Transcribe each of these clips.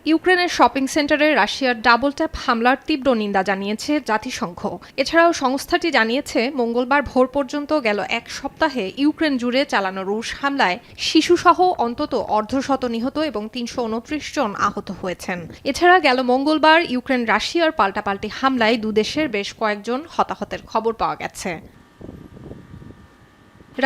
ইউক্রেনের শপিং সেন্টারে রাশিয়ার ডাবল ট্যাপ হামলার তীব্র নিন্দা জানিয়েছে জাতিসংঘ। এছাড়াও সংস্থাটি জানিয়েছে মঙ্গলবার ভোর পর্যন্ত গেল এক সপ্তাহে ইউক্রেন জুড়ে চালানো রুশ হামলায় শিশুসহ অন্তত অর্ধশত নিহত এবং ৩২৯ জন আহত হয়েছেন। এছাড়া গেল মঙ্গলবার ইউক্রেন রাশিয়ার পাল্টাপাল্টি হামলায় দুদেশের বেশ কয়েকজন হতাহতের খবর পাওয়া গেছে।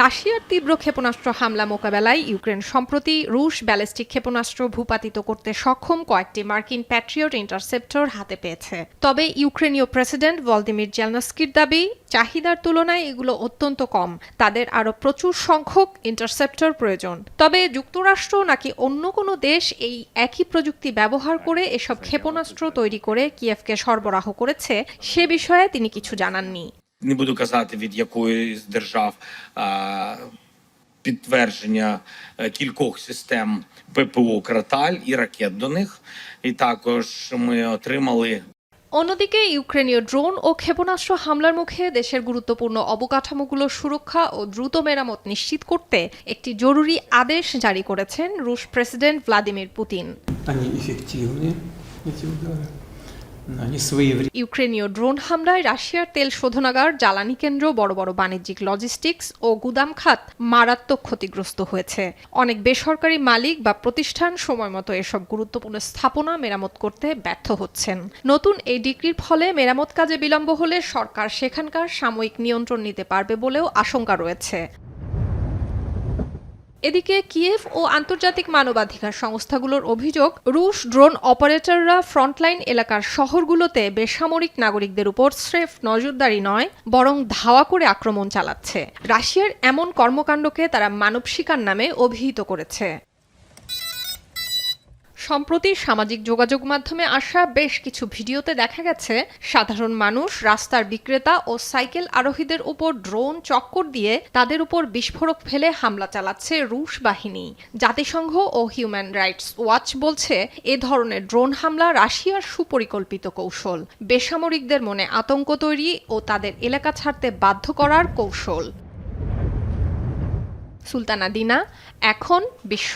রাশিয়ার তীব্র ক্ষেপণাস্ত্র হামলা মোকাবেলায় ইউক্রেন সম্প্রতি রুশ ব্যালিস্টিক ক্ষেপণাস্ত্র ভূপাতিত করতে সক্ষম কয়েকটি মার্কিন প্যাট্রিয়ট ইন্টারসেপ্টর হাতে পেয়েছে। তবে ইউক্রেনীয় প্রেসিডেন্ট ভলোদিমির জেলনস্কির দাবি, চাহিদার তুলনায় এগুলো অত্যন্ত কম, তাদের আরও প্রচুর সংখ্যক ইন্টারসেপ্টর প্রয়োজন। তবে যুক্তরাষ্ট্র নাকি অন্য কোনো দেশ এই একই প্রযুক্তি ব্যবহার করে এসব ক্ষেপণাস্ত্র তৈরি করে কিয়েভকে সরবরাহ করেছে সে বিষয়ে তিনি কিছু জানাননি। Не буду казати, від якої з держав підтвердження кількох систем ППО «Краталь» і ракет до них. І також ми отримали অন্যদিকে ইউক্রেনীয় ড্রোন ও ক্ষেপণাস্ত্র হামলার মুখে দেশের গুরুত্বপূর্ণ অবকাঠামোগুলোর সুরক্ষা ও দ্রুত মেরামত নিশ্চিত করতে একটি জরুরি আদেশ জারি করেছেন রুশ প্রেসিডেন্ট ভ্লাদিমির পুতিন। ইউক্রেনীয় ড্রোন হামলায় রাশিয়ার তেল শোধনাগার, জ্বালানি কেন্দ্র, বড় বড় বাণিজ্যিক লজিস্টিক্স ও গুদাম খাত মারাত্মক ক্ষতিগ্রস্ত হয়েছে। অনেক বেসরকারি মালিক বা প্রতিষ্ঠান সময়মতো এসব গুরুত্বপূর্ণ স্থাপনা মেরামত করতে ব্যর্থ হচ্ছেন। নতুন এই ডিক্রির ফলে মেরামত কাজে বিলম্ব হলে সরকার সেখানকার সাময়িক নিয়ন্ত্রণ নিতে পারবে বলেও আশঙ্কা রয়েছে। এদিকে কিয়েভ ও আন্তর্জাতিক মানবাধিকার সংস্থাগুলোর অভিযোগ, রুশ ড্রোন অপারেটররা ফ্রন্টলাইন এলাকার শহরগুলোতে বেসামরিক নাগরিকদের উপর স্রেফ নজরদারি নয়, বরং ধাওয়া করে আক্রমণ চালাচ্ছে। রাশিয়ার এমন কর্মকাণ্ডকে তারা মানব শিকার নামে অভিহিত করেছে। সম্প্রতি সামাজিক যোগাযোগ মাধ্যমে আসা বেশ কিছু ভিডিওতে দেখা গেছে সাধারণ মানুষ, রাস্তার বিক্রেতা ও সাইকেল আরোহীদের উপর ড্রোন চক্কর দিয়ে তাদের উপর বিস্ফোরক ফেলে হামলা চালাচ্ছে রুশ বাহিনী। জাতিসংঘ ও হিউম্যান রাইটস ওয়াচ বলছে, এ ধরনের ড্রোন হামলা রাশিয়ার সুপরিকল্পিত কৌশল, বেসামরিকদের মনে আতঙ্ক তৈরি ও তাদের এলাকা ছাড়তে বাধ্য করার কৌশল। সুলতানা দিনা, এখন বিশ্ব।